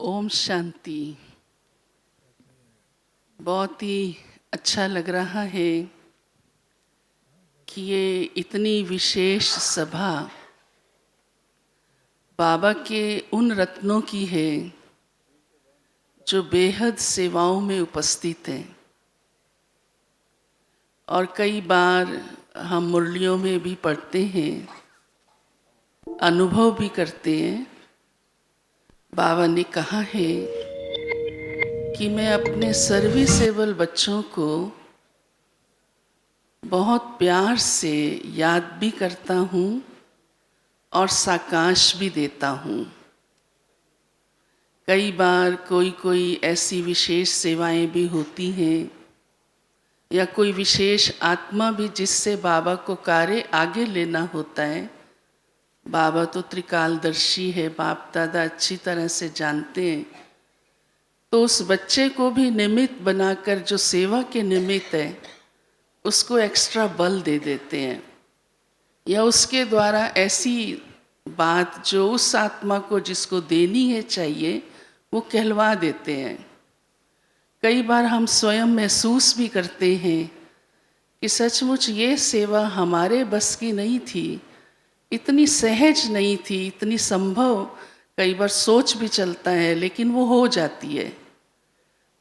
ओम शांति। बहुत ही अच्छा लग रहा है कि ये इतनी विशेष सभा बाबा के उन रत्नों की है जो बेहद सेवाओं में उपस्थित हैं। और कई बार हम मुरलियों में भी पढ़ते हैं, अनुभव भी करते हैं। बाबा ने कहा है कि मैं अपने सर्विसेबल बच्चों को बहुत प्यार से याद भी करता हूँ और साकाश भी देता हूँ। कई बार कोई ऐसी विशेष सेवाएं भी होती हैं या कोई विशेष आत्मा भी जिससे बाबा को कार्य आगे लेना होता है। बाबा तो त्रिकालदर्शी है, बाप दादा अच्छी तरह से जानते हैं। तो उस बच्चे को भी निमित्त बनाकर जो सेवा के निमित्त है उसको एक्स्ट्रा बल दे देते हैं, या उसके द्वारा ऐसी बात जो उस आत्मा को जिसको देनी है चाहिए वो कहलवा देते हैं। कई बार हम स्वयं महसूस भी करते हैं कि सचमुच ये सेवा हमारे बस की नहीं थी, इतनी सहज नहीं थी, इतनी संभव कई बार सोच भी चलता है लेकिन वो हो जाती है।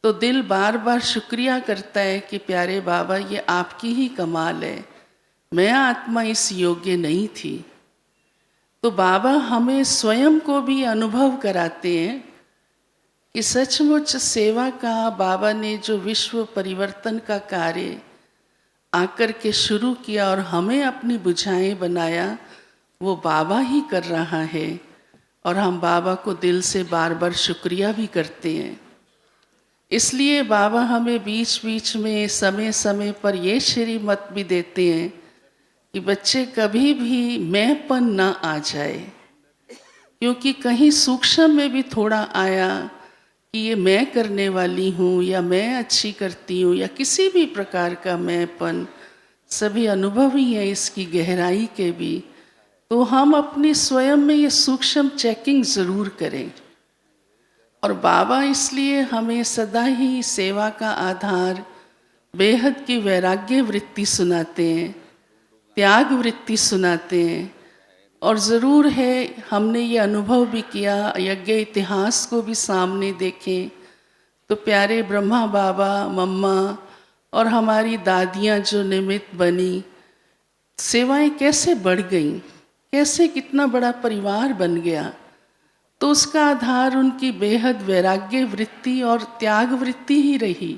तो दिल बार बार शुक्रिया करता है कि प्यारे बाबा ये आपकी ही कमाल है, मैं आत्मा इस योग्य नहीं थी। तो बाबा हमें स्वयं को भी अनुभव कराते हैं कि सचमुच सेवा का बाबा ने जो विश्व परिवर्तन का कार्य आकर के शुरू किया और हमें अपनी बुझाएं बनाया, वो बाबा ही कर रहा है। और हम बाबा को दिल से बार बार शुक्रिया भी करते हैं। इसलिए बाबा हमें बीच बीच में समय समय पर ये श्रीमत भी देते हैं कि बच्चे कभी भी मैंपन ना आ जाए, क्योंकि कहीं सूक्ष्म में भी थोड़ा आया कि ये मैं करने वाली हूँ या मैं अच्छी करती हूँ या किसी भी प्रकार का मैंपन, सभी अनुभव ही है इसकी गहराई के भी। तो हम अपनी स्वयं में ये सूक्ष्म चेकिंग ज़रूर करें। और बाबा इसलिए हमें सदा ही सेवा का आधार बेहद की वैराग्य वृत्ति सुनाते हैं, त्याग वृत्ति सुनाते हैं। और ज़रूर है हमने ये अनुभव भी किया, यज्ञ इतिहास को भी सामने देखें तो प्यारे ब्रह्मा बाबा, मम्मा और हमारी दादियाँ जो निमित्त बनी, सेवाएं कैसे बढ़ गईं, कैसे कितना बड़ा परिवार बन गया। तो उसका आधार उनकी बेहद वैराग्य वृत्ति और त्याग वृत्ति ही रही।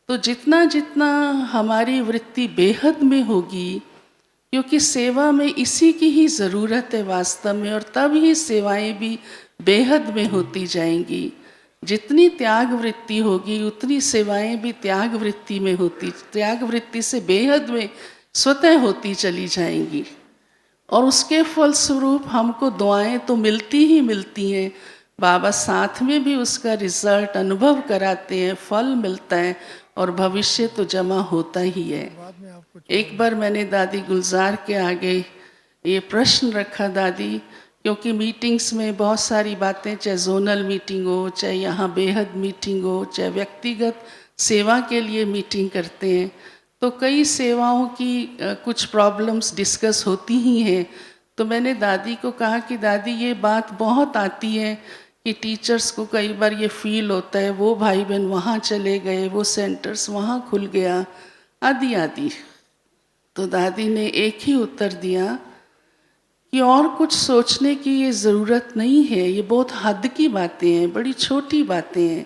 तो जितना जितना हमारी वृत्ति बेहद में होगी, क्योंकि सेवा में इसी की ही ज़रूरत है वास्तव में, और तब ही सेवाएं भी बेहद में होती जाएंगी। जितनी त्याग वृत्ति होगी उतनी सेवाएं भी त्याग वृत्ति में होती, त्याग वृत्ति से बेहद में स्वतः होती चली जाएंगी। और उसके फलस्वरूप हमको दुआएं तो मिलती ही मिलती हैं, बाबा साथ में भी उसका रिजल्ट अनुभव कराते हैं, फल मिलता है और भविष्य तो जमा होता ही है। एक बार मैंने दादी गुलजार के आगे ये प्रश्न रखा, दादी क्योंकि मीटिंग्स में बहुत सारी बातें, चाहे जोनल मीटिंग हो, चाहे यहाँ बेहद मीटिंग हो, चाहे व्यक्तिगत सेवा के लिए मीटिंग करते हैं, तो कई सेवाओं की कुछ प्रॉब्लम्स डिस्कस होती ही हैं। तो मैंने दादी को कहा कि दादी ये बात बहुत आती है कि टीचर्स को कई बार ये फील होता है वो भाई बहन वहाँ चले गए, वो सेंटर्स वहाँ खुल गया, आदि आदि। तो दादी ने एक ही उत्तर दिया कि और कुछ सोचने की ये ज़रूरत नहीं है, ये बहुत हद की बातें हैं, बड़ी छोटी बातें हैं,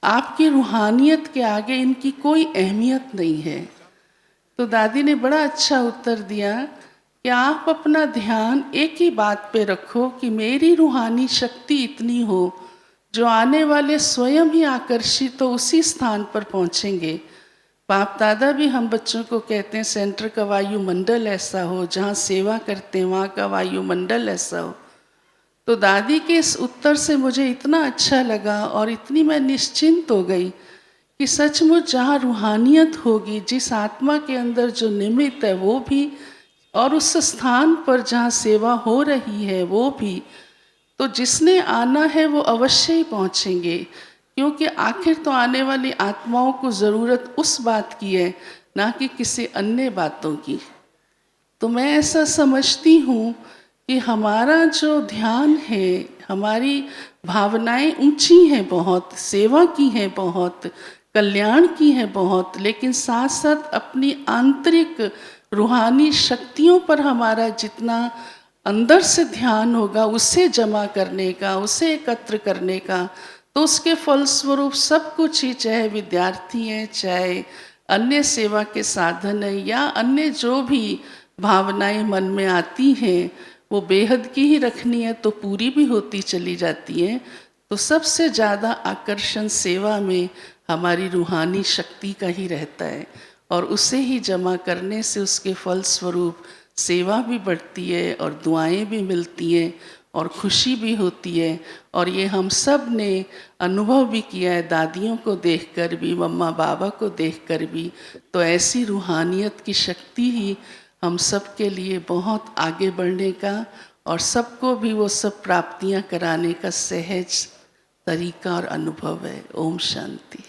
आपकी रूहानियत के आगे इनकी कोई अहमियत नहीं है। तो दादी ने बड़ा अच्छा उत्तर दिया कि आप अपना ध्यान एक ही बात पे रखो कि मेरी रूहानी शक्ति इतनी हो जो आने वाले स्वयं ही आकर्षित तो उसी स्थान पर पहुँचेंगे। बाप दादा भी हम बच्चों को कहते हैं सेंटर का वायुमंडल ऐसा हो, जहाँ सेवा करते हैं वहाँ का वायुमंडल ऐसा हो। तो दादी के इस उत्तर से मुझे इतना अच्छा लगा और इतनी मैं निश्चिंत हो गई कि सचमुच जहाँ रूहानियत होगी, जिस आत्मा के अंदर जो निमित्त है वो भी, और उस स्थान पर जहाँ सेवा हो रही है वो भी, तो जिसने आना है वो अवश्य ही पहुँचेंगे, क्योंकि आखिर तो आने वाली आत्माओं को ज़रूरत उस बात की है, ना कि किसी अन्य बातों की। तो मैं ऐसा समझती हूँ कि हमारा जो ध्यान है, हमारी भावनाएं ऊंची हैं बहुत, सेवा की हैं बहुत, कल्याण की हैं बहुत, लेकिन साथ साथ अपनी आंतरिक रूहानी शक्तियों पर हमारा जितना अंदर से ध्यान होगा, उसे जमा करने का, उसे एकत्र करने का, तो उसके फलस्वरूप सब कुछ ही, चाहे विद्यार्थी हैं, चाहे अन्य सेवा के साधन है, या अन्य जो भी भावनाएं मन में आती हैं, वो बेहद की ही रखनी है तो पूरी भी होती चली जाती हैं। तो सबसे ज़्यादा आकर्षण सेवा में हमारी रूहानी शक्ति का ही रहता है, और उसे ही जमा करने से उसके फलस्वरूप सेवा भी बढ़ती है और दुआएं भी मिलती हैं और खुशी भी होती है। और ये हम सब ने अनुभव भी किया है, दादियों को देखकर भी, मम्मा बाबा को देखकर भी। तो ऐसी रूहानियत की शक्ति ही हम सब के लिए बहुत आगे बढ़ने का और सबको भी वो सब प्राप्तियां कराने का सहज तरीका और अनुभव है। ओम शांति।